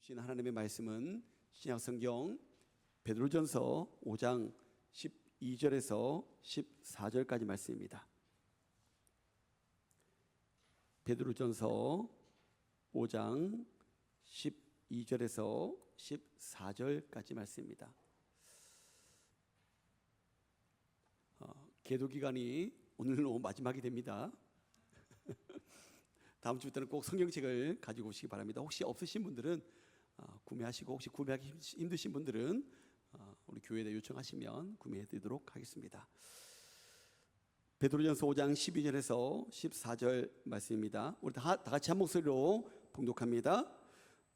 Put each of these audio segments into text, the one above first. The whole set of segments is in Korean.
주신 하나님의 말씀은 신약성경 베드로전서 5장 12절에서 14절까지 말씀입니다. 베드로전서 5장 12절에서 14절까지 말씀입니다. 계도 기간이 오늘로 마지막이 됩니다. 다음 주부터는 꼭 성경책을 가지고 오시기 바랍니다. 혹시 없으신 분들은 구매하시고, 혹시 구매하기 힘드신 분들은 우리 교회에 요청하시면 구매해드리도록 하겠습니다. 베드로전서 5장 12절에서 14절 말씀입니다. 우리 다 같이 한 목소리로 봉독합니다.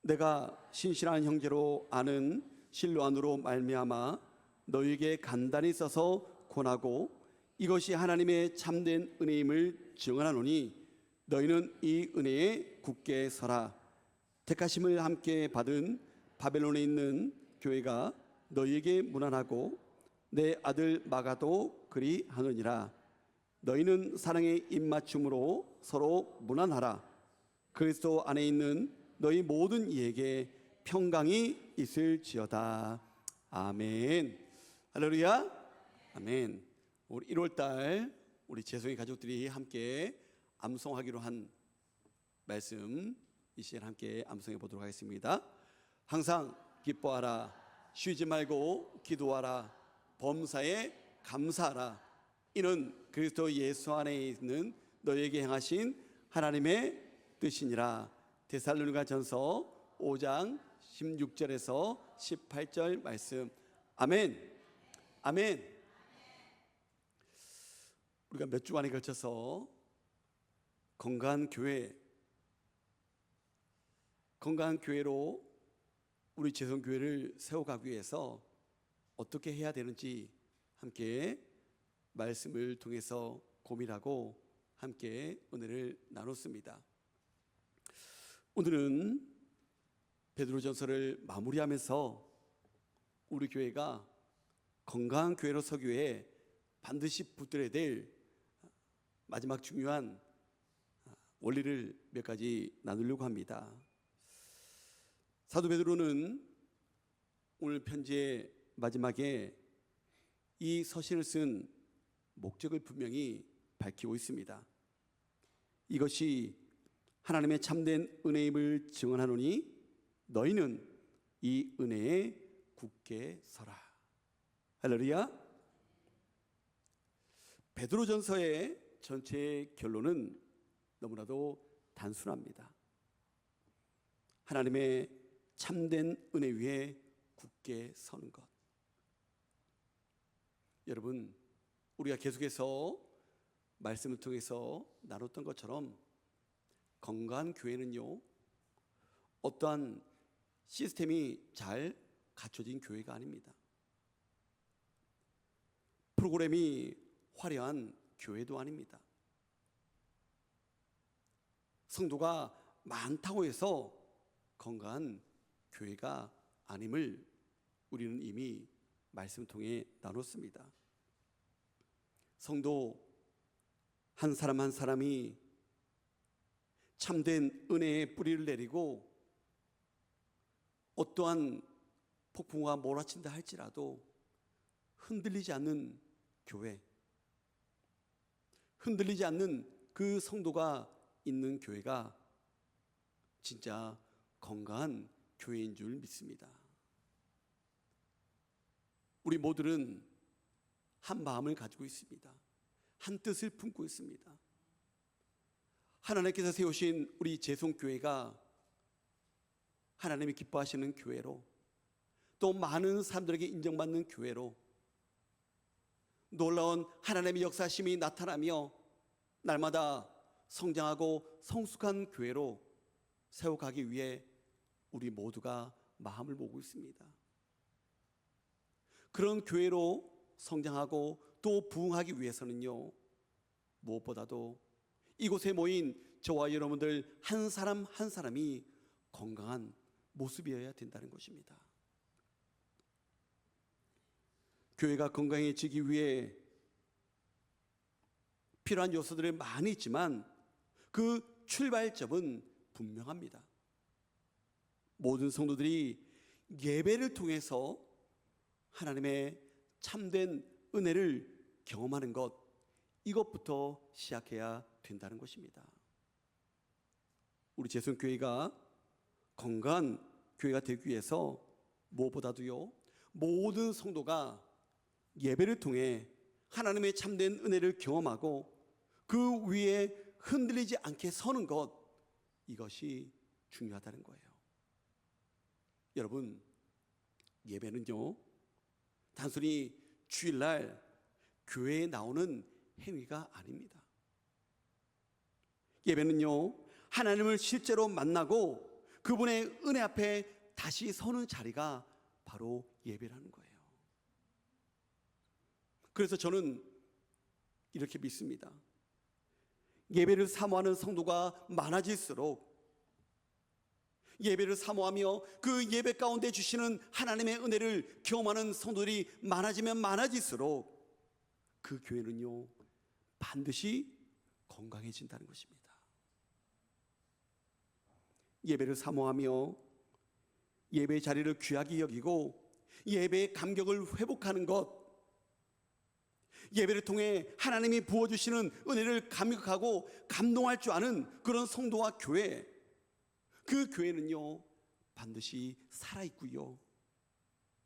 내가 신실한 형제로 아는 실로 안으로 말미암아 너희에게 간단히 써서 권하고 이것이 하나님의 참된 은혜임을 증언하노니 너희는 이 은혜에 굳게 서라. 택하심을 함께 받은 바벨론에 있는 교회가 너희에게 문안하고 내 아들 마가도 그리하느니라. 너희는 사랑의 입맞춤으로 서로 문안하라. 그리스도 안에 있는 너희 모든 이에게 평강이 있을지어다. 아멘. 할렐루야. 아멘. 우리 1월달 우리 재송이 가족들이 함께 암송하기로 한 말씀, 이 시간 함께 암송해 보도록 하겠습니다. 항상 기뻐하라. 쉬지 말고 기도하라. 범사에 감사하라. 이는 그리스도 예수 안에 있는 너희에게 행하신 하나님의 뜻이니라. 데살로니가전서 5장 16절에서 18절 말씀. 아멘. 아멘. 우리가 몇 주간에 걸쳐서 건강한 교회로 우리 재성교회를 세워가기 위해서 어떻게 해야 되는지 함께 말씀을 통해서 고민하고 함께 은혜를 나눴습니다. 오늘은 베드로전서를 마무리하면서 우리 교회가 건강한 교회로 서기 위해 반드시 붙들어야 될 마지막 중요한 원리를 몇 가지 나누려고 합니다. 사도 베드로는 오늘 편지의 마지막에 이 서신을 쓴 목적을 분명히 밝히고 있습니다. 이것이 하나님의 참된 은혜임을 증언하노니 너희는 이 은혜에 굳게 서라. 할렐루야. 베드로전서의 전체 결론은 너무나도 단순합니다. 하나님의 참된 은혜 위에 굳게 서는 것. 여러분, 우리가 계속해서 말씀을 통해서 나눴던 것처럼 건강한 교회는요, 어떠한 시스템이 잘 갖춰진 교회가 아닙니다. 프로그램이 화려한 교회도 아닙니다. 성도가 많다고 해서 건강한 교회가 아님을 우리는 이미 말씀 통해 나눴습니다. 성도 한 사람 한 사람이 참된 은혜의 뿌리를 내리고 어떠한 폭풍우가 몰아친다 할지라도 흔들리지 않는 교회, 흔들리지 않는 그 성도가 있는 교회가 진짜 건강한 교회인 줄 믿습니다. 우리 모두는 한 마음을 가지고 있습니다. 한 뜻을 품고 있습니다. 하나님께서 세우신 우리 재송교회가 하나님이 기뻐하시는 교회로, 또 많은 사람들에게 인정받는 교회로, 놀라운 하나님의 역사심이 나타나며 날마다 성장하고 성숙한 교회로 세워가기 위해 우리 모두가 마음을 모으고 있습니다. 그런 교회로 성장하고 또 부흥하기 위해서는요, 무엇보다도 이곳에 모인 저와 여러분들 한 사람 한 사람이 건강한 모습이어야 된다는 것입니다. 교회가 건강해지기 위해 필요한 요소들이 많이 있지만 그 출발점은 분명합니다. 모든 성도들이 예배를 통해서 하나님의 참된 은혜를 경험하는 것, 이것부터 시작해야 된다는 것입니다. 우리 제성교회가 건강한 교회가 되기 위해서 무엇보다도요, 모든 성도가 예배를 통해 하나님의 참된 은혜를 경험하고 그 위에 흔들리지 않게 서는 것, 이것이 중요하다는 거예요. 여러분, 예배는요, 단순히 주일날 교회에 나오는 행위가 아닙니다. 예배는요, 하나님을 실제로 만나고 그분의 은혜 앞에 다시 서는 자리가 바로 예배라는 거예요. 그래서 저는 이렇게 믿습니다. 예배를 사모하는 성도가 많아질수록, 예배를 사모하며 그 예배 가운데 주시는 하나님의 은혜를 경험하는 성도들이 많아지면 많아질수록 그 교회는요, 반드시 건강해진다는 것입니다. 예배를 사모하며 예배의 자리를 귀하게 여기고 예배의 감격을 회복하는 것, 예배를 통해 하나님이 부어주시는 은혜를 감격하고 감동할 줄 아는 그런 성도와 교회, 그 교회는요, 반드시 살아있고요,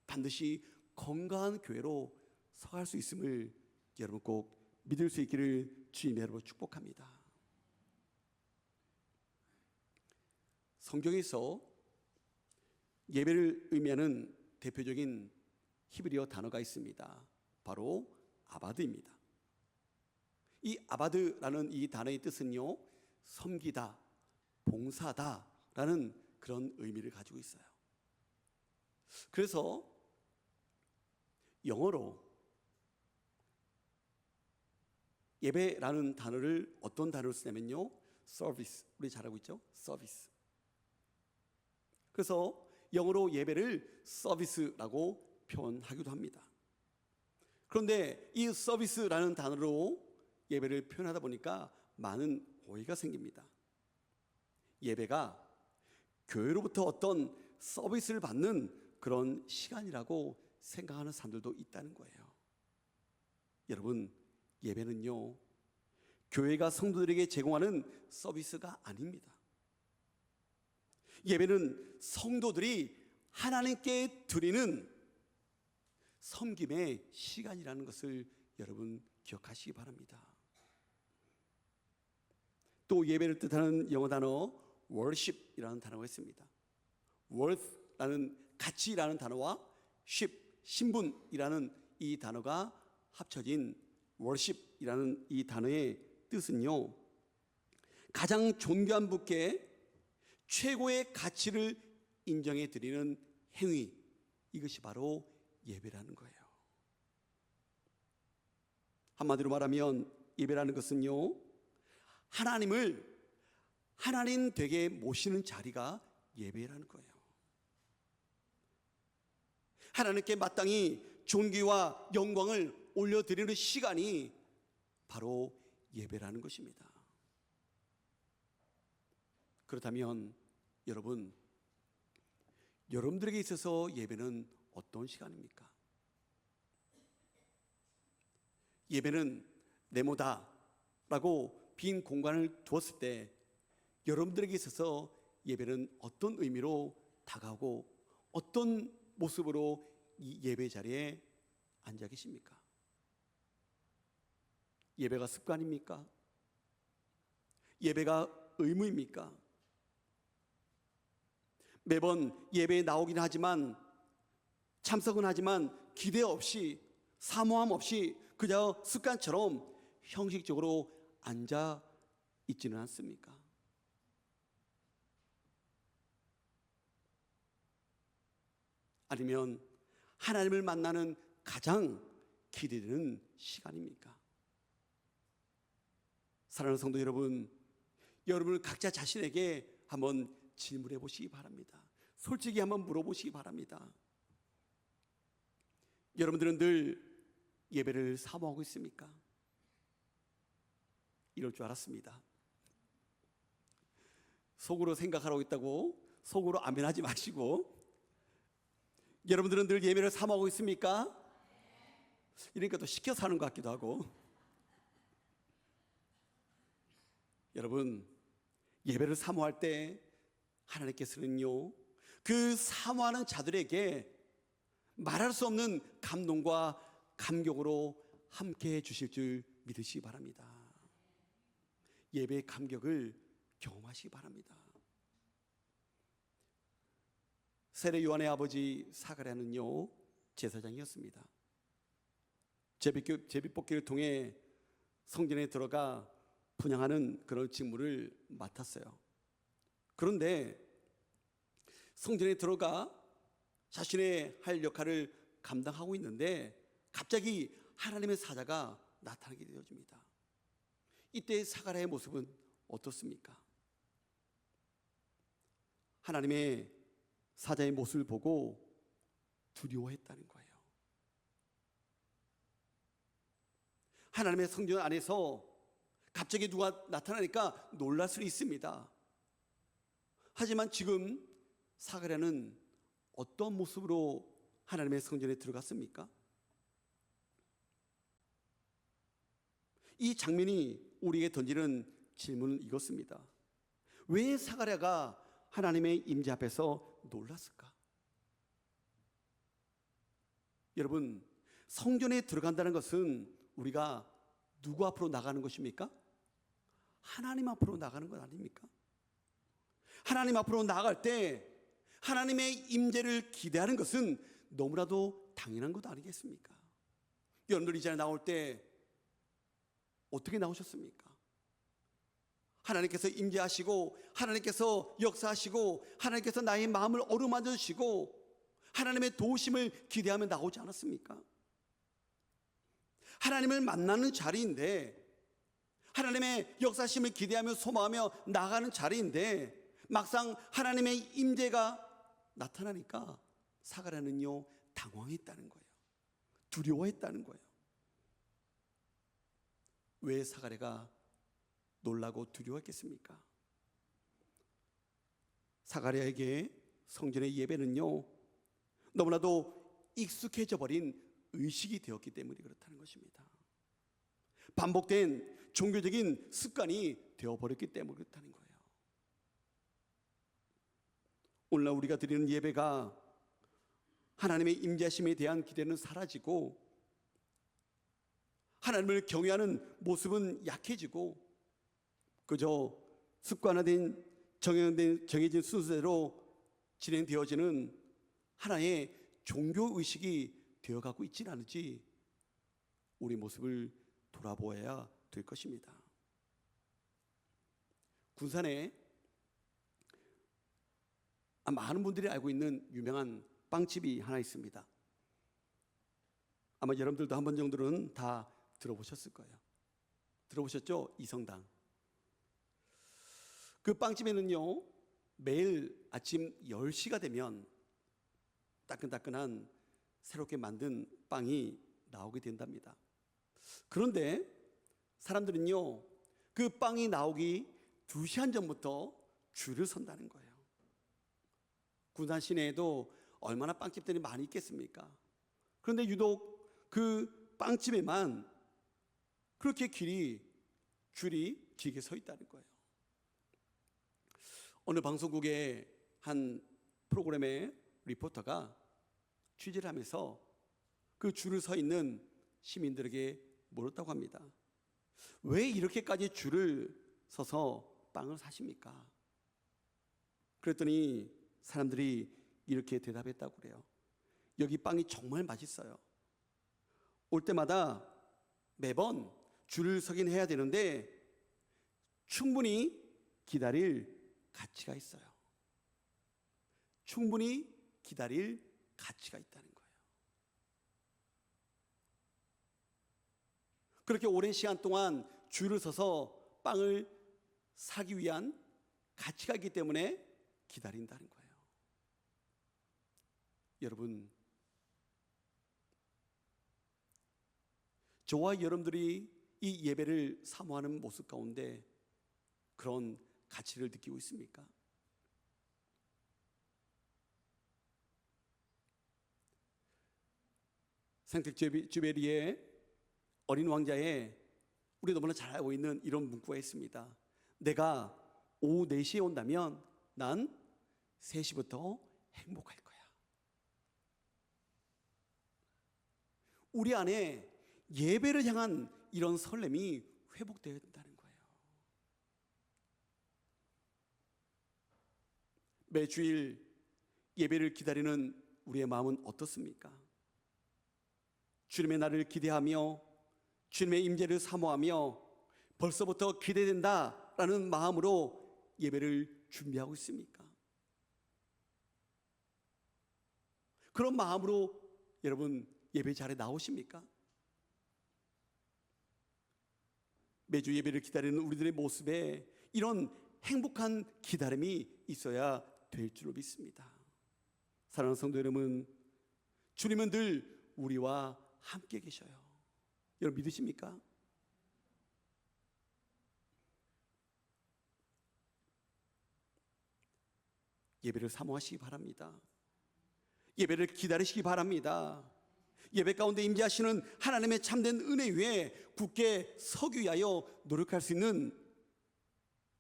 반드시 건강한 교회로 서갈 수 있음을 여러분 꼭 믿을 수 있기를 주님의 이름으로 축복합니다. 성경에서 예배를 의미하는 대표적인 히브리어 단어가 있습니다. 바로 아바드입니다. 이 아바드라는 이 단어의 뜻은요, 섬기다, 봉사다 라는 그런 의미를 가지고 있어요. 그래서 영어로 예배라는 단어를 어떤 단어로 쓰냐면요, 서비스, 우리 잘 알고 있죠? 서비스. 그래서 영어로 예배를 서비스라고 표현하기도 합니다. 그런데 이 서비스라는 단어로 예배를 표현하다 보니까 많은 오해가 생깁니다. 예배가 교회로부터 어떤 서비스를 받는 그런 시간이라고 생각하는 사람들도 있다는 거예요. 여러분, 예배는요, 교회가 성도들에게 제공하는 서비스가 아닙니다. 예배는 성도들이 하나님께 드리는 섬김의 시간이라는 것을 여러분 기억하시기 바랍니다. 또 예배를 뜻하는 영어 단어 worship이라는 단어가 있습니다. worth라는 가치라는 단어와 ship, 신분이라는 이 단어가 합쳐진 worship이라는 이 단어의 뜻은요, 가장 존귀한 분께 최고의 가치를 인정해 드리는 행위, 이것이 바로 예배라는 거예요. 한마디로 말하면 예배라는 것은요, 하나님을 하나님 되게 모시는 자리가 예배라는 거예요. 하나님께 마땅히 존귀와 영광을 올려드리는 시간이 바로 예배라는 것입니다. 그렇다면 여러분, 여러분들에게 있어서 예배는 어떤 시간입니까? 예배는 네모다라고 빈 공간을 두었을 때 여러분들에게 있어서 예배는 어떤 의미로 다가오고 어떤 모습으로 이 예배 자리에 앉아 계십니까? 예배가 습관입니까? 예배가 의무입니까? 매번 예배에 나오긴 하지만, 참석은 하지만 기대 없이, 사모함 없이 그저 습관처럼 형식적으로 앉아 있지는 않습니까? 아니면 하나님을 만나는 가장 기대되는 시간입니까? 사랑하는 성도 여러분, 여러분 각자 자신에게 한번 질문해 보시기 바랍니다. 솔직히 한번 물어보시기 바랍니다. 여러분들은 늘 예배를 사모하고 있습니까? 이럴 줄 알았습니다. 속으로 생각하라고 있다고 속으로 아멘하지 마시고, 여러분들은 늘 예배를 사모하고 있습니까? 이러니까 또 시켜서 하는 것 같기도 하고. 여러분, 예배를 사모할 때 하나님께서는요, 그 사모하는 자들에게 말할 수 없는 감동과 감격으로 함께 해 주실 줄 믿으시기 바랍니다. 예배의 감격을 경험하시기 바랍니다. 세례 요한의 아버지 사가랴는요, 제사장이었습니다. 제비뽑기를 통해 성전에 들어가 분향하는 그런 직무를 맡았어요. 그런데 성전에 들어가 자신의 할 역할을 감당하고 있는데 갑자기 하나님의 사자가 나타나게 되어집니다. 이때 사가랴의 모습은 어떻습니까? 하나님의 사자의 모습을 보고 두려워했다는 거예요. 하나님의 성전 안에서 갑자기 누가 나타나니까 놀랄 수 있습니다. 하지만 지금 사가랴는 어떤 모습으로 하나님의 성전에 들어갔습니까? 이 장면이 우리에게 던지는 질문은 이것입니다. 왜 사가랴가 하나님의 임재 앞에서 놀랐을까? 여러분, 성전에 들어간다는 것은 우리가 누구 앞으로 나가는 것입니까? 하나님 앞으로 나가는 것 아닙니까? 하나님 앞으로 나갈 때 하나님의 임재를 기대하는 것은 너무나도 당연한 것 아니겠습니까? 여러분들 이 자리에 나올 때 어떻게 나오셨습니까? 하나님께서 임재하시고 하나님께서 역사하시고 하나님께서 나의 마음을 어루만져 주시고 하나님의 도우심을 기대하며 나오지 않았습니까? 하나님을 만나는 자리인데, 하나님의 역사심을 기대하며 소망하며 나가는 자리인데 막상 하나님의 임재가 나타나니까 사가랴는요 당황했다는 거예요. 두려워했다는 거예요. 왜 사가랴가 놀라고 두려워했겠습니까? 사가랴에게 성전의 예배는요 너무나도 익숙해져 버린 의식이 되었기 때문에 그렇다는 것입니다. 반복된 종교적인 습관이 되어버렸기 때문에 그렇다는 거예요. 오늘날 우리가 드리는 예배가 하나님의 임재하심에 대한 기대는 사라지고 하나님을 경외하는 모습은 약해지고 그저 습관화된 정해진 순서대로 진행되어지는 하나의 종교의식이 되어가고 있지는 않은지 우리 모습을 돌아보아야 될 것입니다. 군산에 많은 분들이 알고 있는 유명한 빵집이 하나 있습니다. 아마 여러분들도 한 번 정도는 다 들어보셨을 거예요. 들어보셨죠? 이성당. 그 빵집에는요 매일 아침 10시가 되면 따끈따끈한 새롭게 만든 빵이 나오게 된답니다. 그런데 사람들은요 그 빵이 나오기 2시간 전부터 줄을 선다는 거예요. 군산 시내에도 얼마나 빵집들이 많이 있겠습니까? 그런데 유독 그 빵집에만 그렇게 줄이 길게 서 있다는 거예요. 어느 방송국의 한 프로그램의 리포터가 취재를 하면서 그 줄을 서 있는 시민들에게 물었다고 합니다. 왜 이렇게까지 줄을 서서 빵을 사십니까? 그랬더니 사람들이 이렇게 대답했다고 그래요. 여기 빵이 정말 맛있어요. 올 때마다 매번 줄을 서긴 해야 되는데 충분히 기다릴 가치가 있어요. 충분히 기다릴 가치가 있다는 거예요. 그렇게 오랜 시간 동안 줄을 서서 빵을 사기 위한 가치가 있기 때문에 기다린다는 거예요. 여러분, 저와 여러분들이 이 예배를 사모하는 모습 가운데 그런 가치를 느끼고 있습니까? 생텍쥐베리의 어린 왕자에 우리 너무나 잘 알고 있는 이런 문구가 있습니다. 내가 오후 4시에 온다면 난 3시부터 행복할 거야. 우리 안에 예배를 향한 이런 설렘이 회복되어야 된다는 거예요. 매주일 예배를 기다리는 우리의 마음은 어떻습니까? 주님의 날을 기대하며 주님의 임재를 사모하며 벌써부터 기대된다라는 마음으로 예배를 준비하고 있습니까? 그런 마음으로 여러분 예배 자리에 나오십니까? 매주 예배를 기다리는 우리들의 모습에 이런 행복한 기다림이 있어야 될 줄로 믿습니다. 사랑하는 성도 여러분, 주님은 늘 우리와 함께 계셔요. 여러분 믿으십니까? 예배를 사모하시기 바랍니다. 예배를 기다리시기 바랍니다. 예배 가운데 임재하시는 하나님의 참된 은혜 위에 굳게 서기 위하여 노력할 수 있는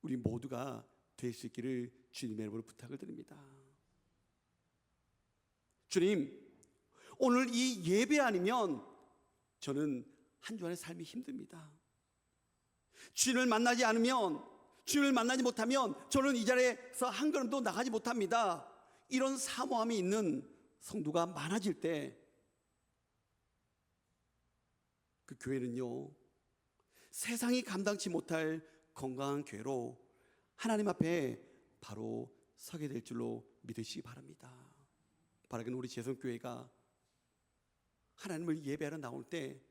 우리 모두가 될 수 있기를 주님의 이름으로 부탁을 드립니다. 주님, 오늘 이 예배 아니면 저는 한 주간의 삶이 힘듭니다. 주님을 만나지 않으면, 주님을 만나지 못하면 저는 이 자리에서 한 걸음도 나가지 못합니다. 이런 사모함이 있는 성도가 많아질 때 그 교회는요, 세상이 감당치 못할 건강한 교회로 하나님 앞에 바로 서게 될 줄로 믿으시기 바랍니다. 바라기는 우리 재성교회가 하나님을 예배하러 나올 때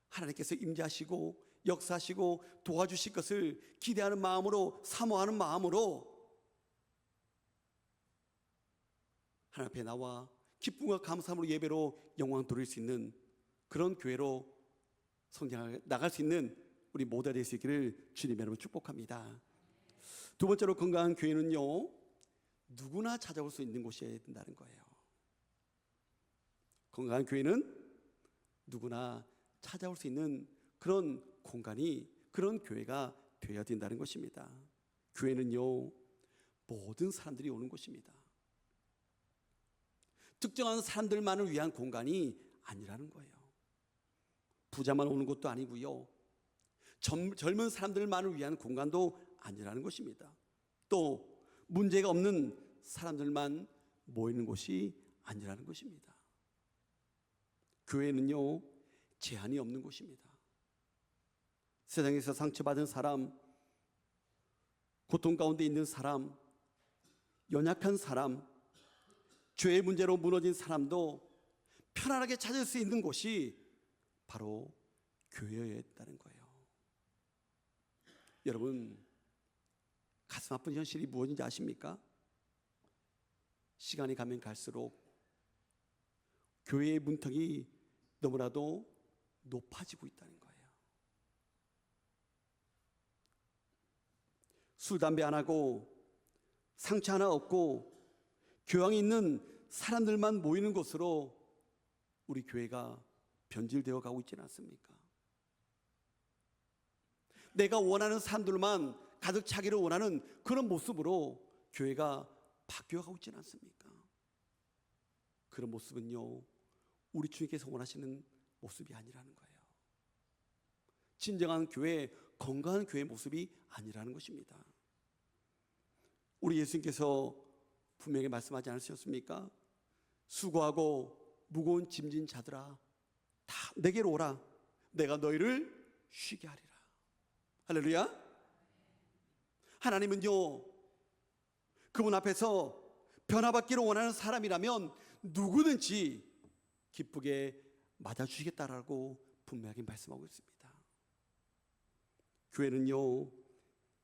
하나님께서 임재하시고 역사하시고 도와주실 것을 기대하는 마음으로, 사모하는 마음으로 하나님 앞에 나와 기쁨과 감사함으로 예배로 영광 돌릴 수 있는 그런 교회로 성장해 나갈 수 있는 우리 모두가 될 수 있기를 주님의 이름으로 축복합니다. 두 번째로, 건강한 교회는요, 누구나 찾아올 수 있는 곳이어야 된다는 거예요. 건강한 교회는 누구나 찾아올 수 있는 그런 공간이, 그런 교회가 되어야 된다는 것입니다. 교회는요, 모든 사람들이 오는 곳입니다. 특정한 사람들만을 위한 공간이 아니라는 거예요. 부자만 오는 곳도 아니고요, 젊은 사람들만을 위한 공간도 아니라는 것입니다. 또 문제가 없는 사람들만 모이는 곳이 아니라는 것입니다. 교회는요, 제한이 없는 곳입니다. 세상에서 상처받은 사람, 고통 가운데 있는 사람, 연약한 사람, 죄의 문제로 무너진 사람도 편안하게 찾을 수 있는 곳이 바로 교회여야 했다는 거예요. 여러분, 가슴 아픈 현실이 무엇인지 아십니까? 시간이 가면 갈수록 교회의 문턱이 너무나도 높아지고 있다는 거예요. 술, 담배 안 하고 상처 하나 없고 교양이 있는 사람들만 모이는 곳으로 우리 교회가 변질되어 가고 있지는 않습니까? 내가 원하는 사람들만 가득 차기를 원하는 그런 모습으로 교회가 바뀌어가고 있지는 않습니까? 그런 모습은요, 우리 주님께서 원하시는 모습이 아니라는 거예요. 진정한 교회, 건강한 교회의 모습이 아니라는 것입니다. 우리 예수님께서 분명히 말씀하지 않으셨습니까? 수고하고 무거운 짐진 자들아, 다 내게로 오라. 내가 너희를 쉬게 하리라. 할렐루야. 하나님은요, 그분 앞에서 변화받기를 원하는 사람이라면 누구든지 기쁘게 맞아주시겠다라고 분명하게 말씀하고 있습니다. 교회는요,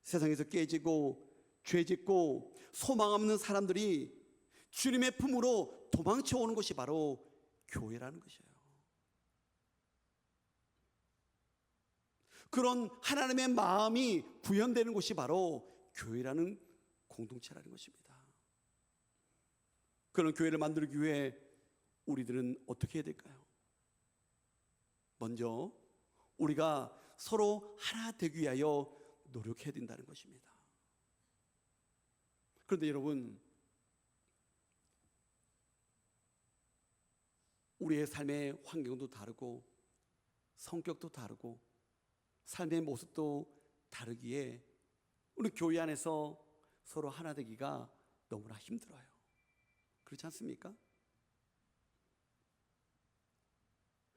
세상에서 깨지고 죄짓고 소망 없는 사람들이 주님의 품으로 도망쳐 오는 것이 바로 교회라는 것이에요. 그런 하나님의 마음이 구현되는 곳이 바로 교회라는 공동체라는 것입니다. 그런 교회를 만들기 위해 우리들은 어떻게 해야 될까요? 먼저 우리가 서로 하나 되기 위하여 노력해야 된다는 것입니다. 그런데 여러분, 우리의 삶의 환경도 다르고 성격도 다르고 삶의 모습도 다르기에 우리 교회 안에서 서로 하나 되기가 너무나 힘들어요. 그렇지 않습니까?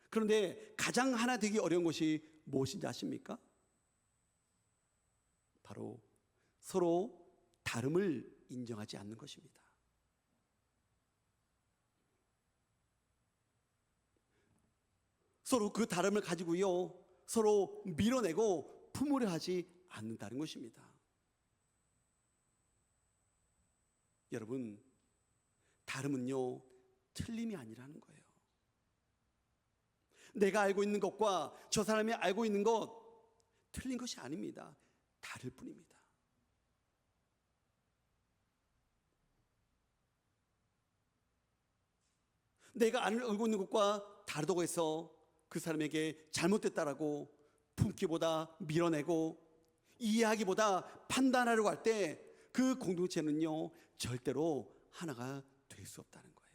그런데 가장 하나 되기 어려운 것이 무엇인지 아십니까? 바로 서로 다름을 인정하지 않는 것입니다. 서로 그 다름을 가지고요, 서로 밀어내고 품으려 하지 않는다는 것입니다. 여러분, 다름은요, 틀림이 아니라는 거예요. 내가 알고 있는 것과 저 사람이 알고 있는 것 틀린 것이 아닙니다. 다를 뿐입니다. 내가 알고 있는 것과 다르다고 해서 그 사람에게 잘못됐다라고 품기보다 밀어내고 이해하기보다 판단하려고 할 때 그 공동체는요, 절대로 하나가 될 수 없다는 거예요.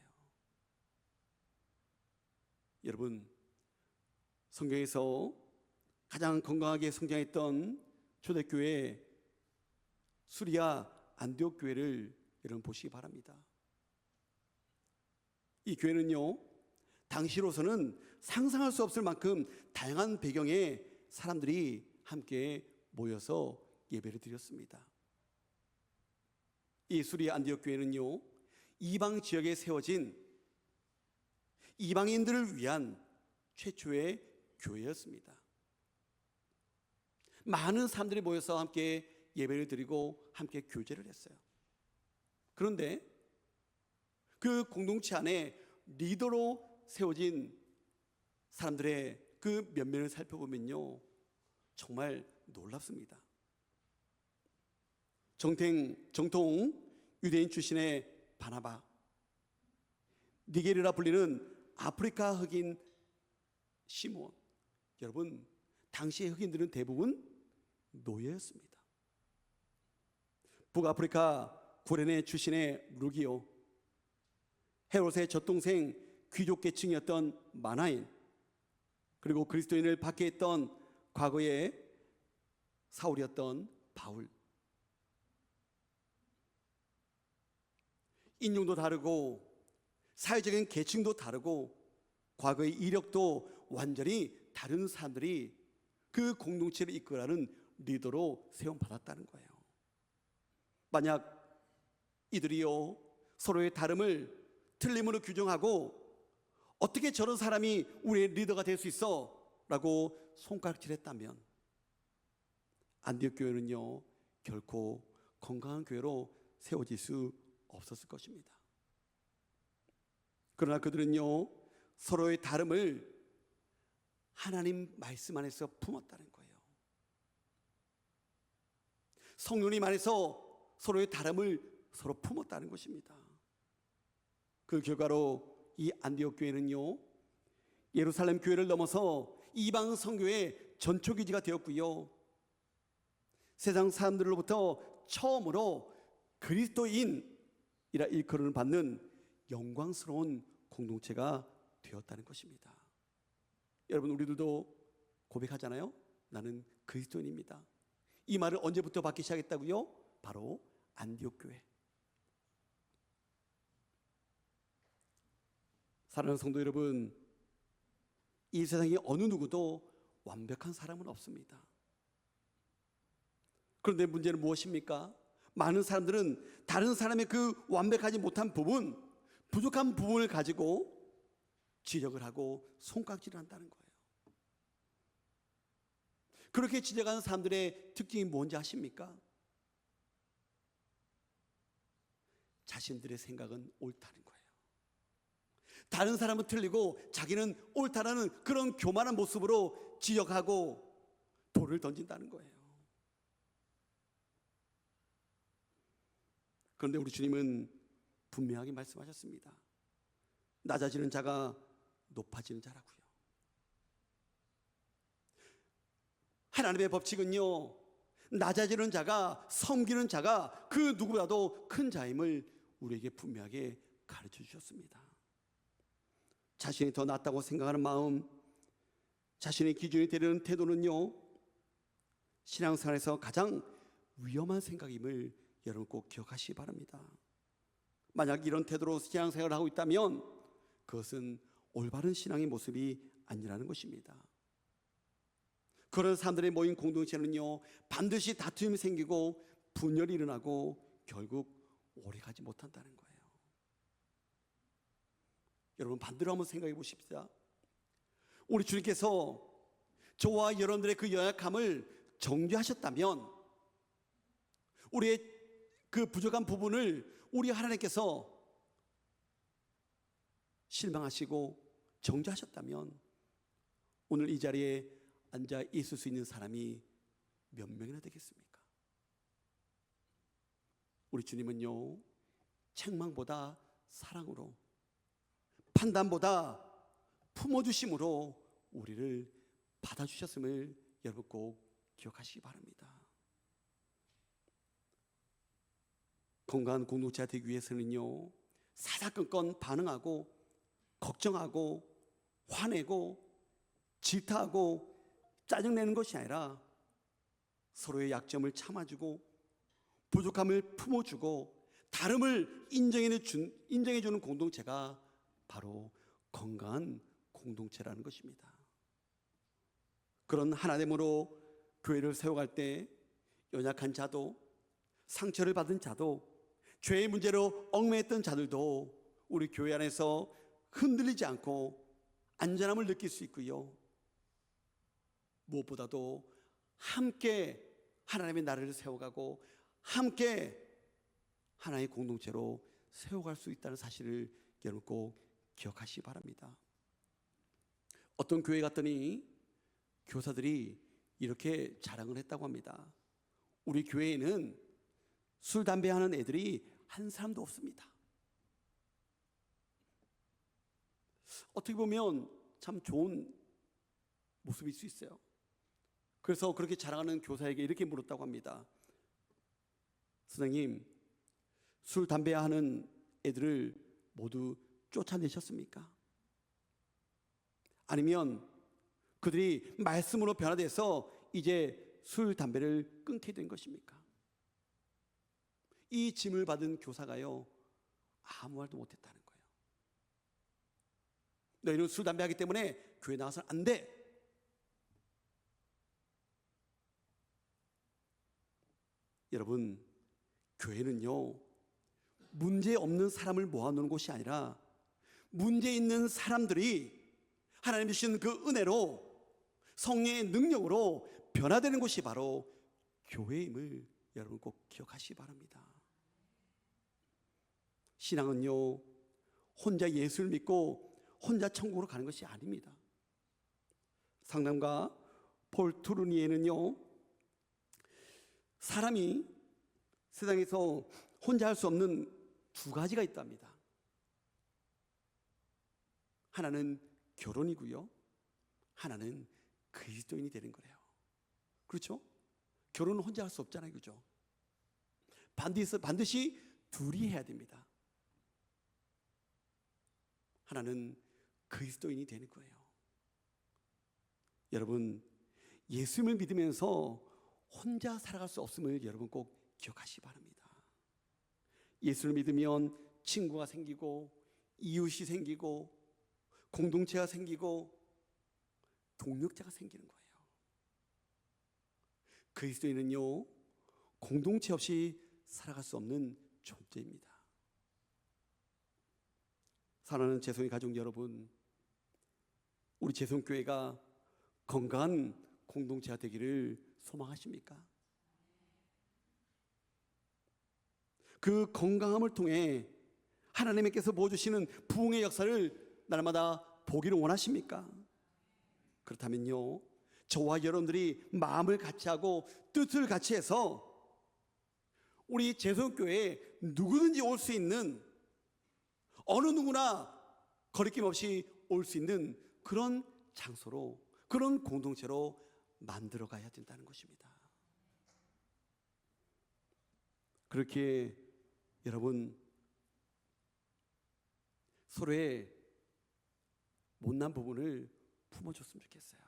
여러분, 성경에서 가장 건강하게 성장했던 초대교회 수리아 안디옥 교회를 여러분 보시기 바랍니다. 이 교회는요, 당시로서는 상상할 수 없을 만큼 다양한 배경의 사람들이 함께 모여서 예배를 드렸습니다. 이 수리아 안디옥 교회는요, 이방 지역에 세워진 이방인들을 위한 최초의 교회였습니다. 많은 사람들이 모여서 함께 예배를 드리고 함께 교제를 했어요. 그런데 그 공동체 안에 리더로 세워진 사람들의 그 면면을 살펴보면요, 정말 놀랍습니다. 정통 유대인 출신의 바나바, 니게르라 불리는 아프리카 흑인 시몬. 여러분, 당시의 흑인들은 대부분 노예였습니다. 북아프리카 구레네 출신의 루기오, 헤롯의 젖동생 귀족 계층이었던 마나인, 그리고 그리스도인을 박해했던 과거의 사울이었던 바울. 인종도 다르고 사회적인 계층도 다르고 과거의 이력도 완전히 다른 사람들이 그 공동체를 이끌어가는 리더로 세움받았다는 거예요. 만약 이들이요, 서로의 다름을 틀림으로 규정하고 어떻게 저런 사람이 우리의 리더가 될 수 있어? 라고 손가락질했다면 안디옥 교회는요, 결코 건강한 교회로 세워질 수 없었을 것입니다. 그러나 그들은요, 서로의 다름을 하나님 말씀 안에서 품었다는 거예요. 성령님 안에서 서로의 다름을 서로 품었다는 것입니다. 그 결과로 이 안디옥 교회는요, 예루살렘 교회를 넘어서 이방 선교의 전초기지가 되었고요, 세상 사람들로부터 처음으로 그리스도인이라 일컬음을 받는 영광스러운 공동체가 되었다는 것입니다. 여러분, 우리들도 고백하잖아요. 나는 그리스도인입니다. 이 말을 언제부터 받기 시작했다고요? 바로 안디옥 교회. 사랑하는 성도 여러분, 이 세상에 어느 누구도 완벽한 사람은 없습니다. 그런데 문제는 무엇입니까? 많은 사람들은 다른 사람의 그 완벽하지 못한 부분, 부족한 부분을 가지고 지적을 하고 손가락질을 한다는 거예요. 그렇게 지적하는 사람들의 특징이 뭔지 아십니까? 자신들의 생각은 옳다는 거예요. 다른 사람은 틀리고 자기는 옳다라는 그런 교만한 모습으로 지적하고 돌을 던진다는 거예요. 그런데 우리 주님은 분명하게 말씀하셨습니다. 낮아지는 자가 높아지는 자라고요. 하나님의 법칙은요, 낮아지는 자가, 섬기는 자가 그 누구보다도 큰 자임을 우리에게 분명하게 가르쳐 주셨습니다. 자신이 더 낫다고 생각하는 마음, 자신의 기준이 되려는 태도는요, 신앙생활에서 가장 위험한 생각임을 여러분 꼭 기억하시기 바랍니다. 만약 이런 태도로 신앙생활을 하고 있다면 그것은 올바른 신앙의 모습이 아니라는 것입니다. 그런 사람들의 모인 공동체는요, 반드시 다툼이 생기고 분열이 일어나고 결국 오래가지 못한다는 거예요. 여러분, 반대로 한번 생각해 보십시다. 우리 주님께서 저와 여러분들의 그 연약함을 정죄하셨다면, 우리의 그 부족한 부분을 우리 하나님께서 실망하시고 정죄하셨다면 오늘 이 자리에 앉아 있을 수 있는 사람이 몇 명이나 되겠습니까? 우리 주님은요, 책망보다 사랑으로, 판단보다 품어주심으로 우리를 받아주셨음을 여러분 꼭 기억하시기 바랍니다. 건강한 공동체가 되기 위해서는요, 사사건건 반응하고 걱정하고 화내고 질타하고 짜증내는 것이 아니라 서로의 약점을 참아주고 부족함을 품어주고 다름을 인정해주는 공동체가 바로 건강한 공동체라는 것입니다. 그런 하나됨으로 교회를 세워갈 때 연약한 자도, 상처를 받은 자도, 죄의 문제로 얽매였던 자들도 우리 교회 안에서 흔들리지 않고 안전함을 느낄 수 있고요, 무엇보다도 함께 하나님의 나라를 세워가고 함께 하나의 공동체로 세워갈 수 있다는 사실을 여러분 꼭 기억하시기 바랍니다. 어떤 교회 갔더니 교사들이 이렇게 자랑을 했다고 합니다. 우리 교회에는 술, 담배 하는 애들이 한 사람도 없습니다. 어떻게 보면 참 좋은 모습일 수 있어요. 그래서 그렇게 자랑하는 교사에게 이렇게 물었다고 합니다. 선생님, 술, 담배 하는 애들을 모두 쫓아내셨습니까? 아니면 그들이 말씀으로 변화돼서 이제 술, 담배를 끊게 된 것입니까? 이 짐을 받은 교사가요, 아무 말도 못했다는 거예요. 너희는 술, 담배 하기 때문에 교회 나와서는 안 돼. 여러분, 교회는요, 문제 없는 사람을 모아놓는 곳이 아니라 문제 있는 사람들이 하나님 주신 그 은혜로, 성령의 능력으로 변화되는 곳이 바로 교회임을 여러분 꼭 기억하시기 바랍니다. 신앙은요, 혼자 예수를 믿고 혼자 천국으로 가는 것이 아닙니다. 상담가 폴 투르니에는요, 사람이 세상에서 혼자 할 수 없는 두 가지가 있답니다. 하나는 결혼이고요, 하나는 그리스도인이 되는 거래요. 그렇죠? 결혼은 혼자 할 수 없잖아요, 그죠? 반드시 둘이 해야 됩니다. 하나는 그리스도인이 되는 거예요. 여러분, 예수님을 믿으면서 혼자 살아갈 수 없음을 여러분 꼭 기억하시기 바랍니다. 예수를 믿으면 친구가 생기고 이웃이 생기고 공동체가 생기고 동력자가 생기는 거예요. 그리스도인은요, 공동체 없이 살아갈 수 없는 존재입니다. 사랑하는 재성의 가족 여러분, 우리 재성교회가 건강한 공동체가 되기를 소망하십니까? 그 건강함을 통해 하나님께서 보여주시는 부흥의 역사를 날마다 보기를 원하십니까? 그렇다면요, 저와 여러분들이 마음을 같이 하고 뜻을 같이 해서 우리 재성교회에 누구든지 올 수 있는, 어느 누구나 거리낌 없이 올 수 있는 그런 장소로, 그런 공동체로 만들어 가야 된다는 것입니다. 그렇게 여러분 서로의 못난 부분을 품어줬으면 좋겠어요.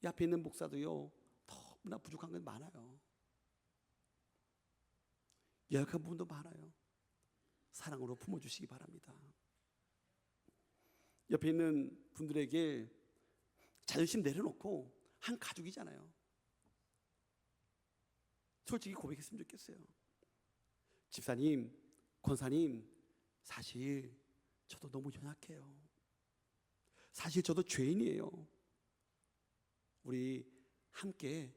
이 앞에 있는 목사도요, 너무나 부족한 건 많아요. 열악한 부분도 많아요. 사랑으로 품어주시기 바랍니다. 옆에 있는 분들에게 자존심 내려놓고 한 가족이잖아요. 솔직히 고백했으면 좋겠어요. 집사님, 권사님, 사실 저도 너무 연약해요. 사실 저도 죄인이에요. 우리 함께,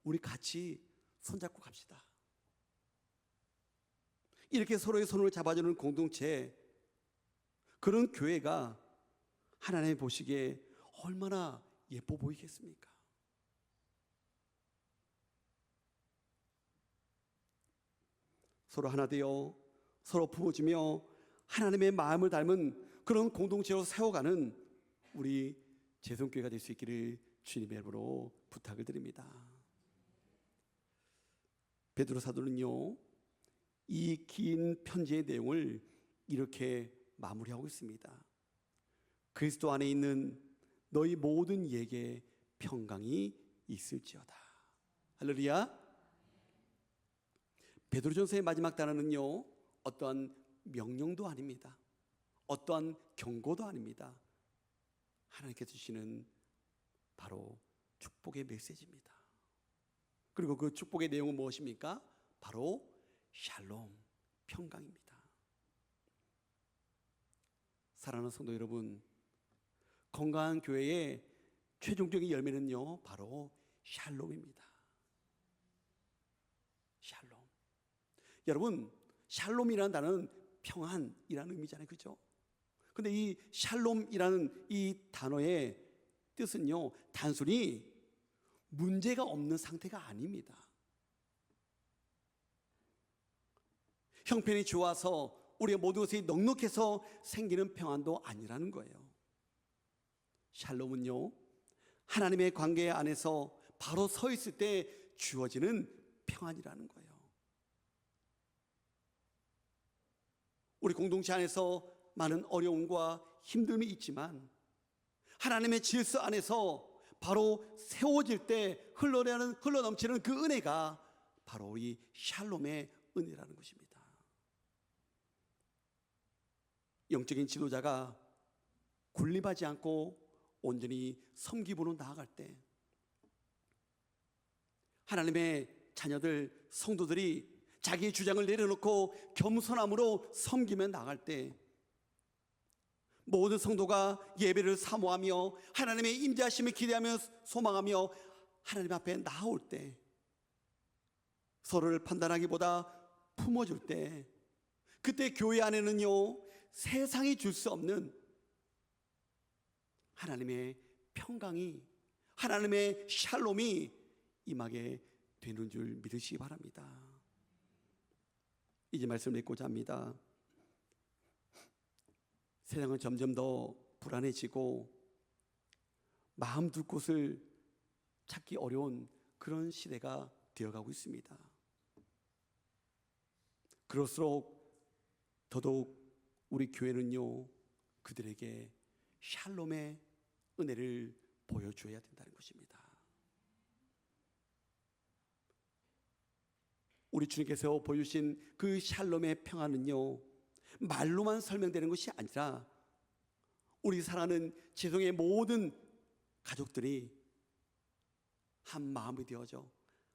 우리 같이 손잡고 갑시다. 이렇게 서로의 손을 잡아주는 공동체, 그런 교회가 하나님 보시기에 얼마나 예뻐 보이겠습니까? 서로 하나 되어 서로 품어주며 하나님의 마음을 닮은 그런 공동체로 세워가는 우리 재성교회가 될 수 있기를 주님의 이름으로 부탁을 드립니다. 베드로 사도는요, 이 긴 편지의 내용을 이렇게 마무리하고 있습니다. 그리스도 안에 있는 너희 모든 이에게 평강이 있을지어다. 할렐루야. 베드로전서의 마지막 단어는요, 어떠한 명령도 아닙니다. 어떠한 경고도 아닙니다. 하나님께서 주시는 바로 축복의 메시지입니다. 그리고 그 축복의 내용은 무엇입니까? 바로 샬롬, 평강입니다. 사랑하는 성도 여러분, 건강한 교회의 최종적인 열매는요, 바로 샬롬입니다. 샬롬. 여러분, 샬롬이라는 단어는 평안이라는 의미잖아요, 그렇죠? 근데 이 샬롬이라는 이 단어의 뜻은요, 단순히 문제가 없는 상태가 아닙니다. 형편이 좋아서 우리의 모든 것이 넉넉해서 생기는 평안도 아니라는 거예요. 샬롬은요, 하나님의 관계 안에서 바로 서 있을 때 주어지는 평안이라는 거예요. 우리 공동체 안에서 많은 어려움과 힘듦이 있지만 하나님의 질서 안에서 바로 세워질 때 흘러넘치는 그 은혜가 바로 이 샬롬의 은혜라는 것입니다. 영적인 지도자가 군림하지 않고 온전히 섬기부로 나아갈 때, 하나님의 자녀들, 성도들이 자기의 주장을 내려놓고 겸손함으로 섬기며 나갈 때, 모든 성도가 예배를 사모하며 하나님의 임재하심을 기대하며 소망하며 하나님 앞에 나올 때, 서로를 판단하기보다 품어줄 때, 그때 교회 안에는요, 세상이 줄 수 없는 하나님의 평강이, 하나님의 샬롬이 임하게 되는 줄 믿으시기 바랍니다. 이제 말씀을 맺고자 합니다. 세상은 점점 더 불안해지고 마음 둘 곳을 찾기 어려운 그런 시대가 되어가고 있습니다. 그럴수록 더더욱 우리 교회는요, 그들에게 샬롬의 은혜를 보여줘야 된다는 것입니다. 우리 주님께서 보여주신 그 샬롬의 평안은요, 말로만 설명되는 것이 아니라 우리 사랑하는 지성의 모든 가족들이 한 마음이 되어져,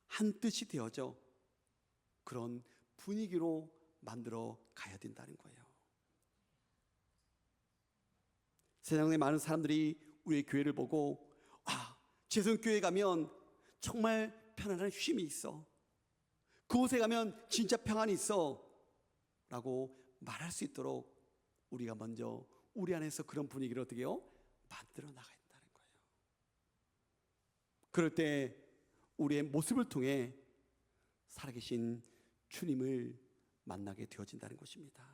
한 뜻이 되어져 그런 분위기로 만들어 가야 된다는 거예요. 세상에 많은 사람들이 우리의 교회를 보고, 재성교회 가면 정말 편안한 쉼이 있어, 그곳에 가면 진짜 평안이 있어 라고 말할 수 있도록 우리가 먼저 우리 안에서 그런 분위기를 어떻게 해요? 만들어 나가야 된다는 거예요. 그럴 때 우리의 모습을 통해 살아계신 주님을 만나게 되어진다는 것입니다.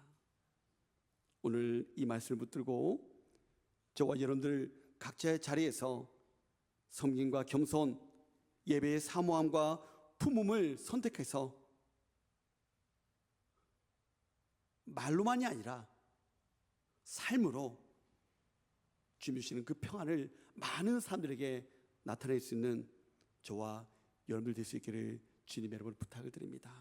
오늘 이 말씀을 붙들고 저와 여러분들 각자의 자리에서 섬김과 겸손, 예배의 사모함과 품음을 선택해서 말로만이 아니라 삶으로 주님 주시는 그 평안을 많은 사람들에게 나타낼 수 있는 저와 여러분들 될 수 있기를 주님 여러분 부탁을 드립니다.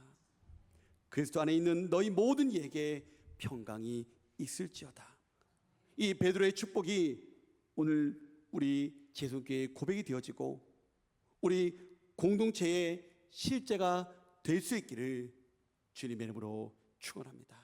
그리스도 안에 있는 너희 모든 이에게 평강이 있을지어다. 이 베드로의 축복이 오늘 우리 제손교회의 고백이 되어지고 우리 공동체의 실제가 될 수 있기를 주님의 이름으로 축원합니다.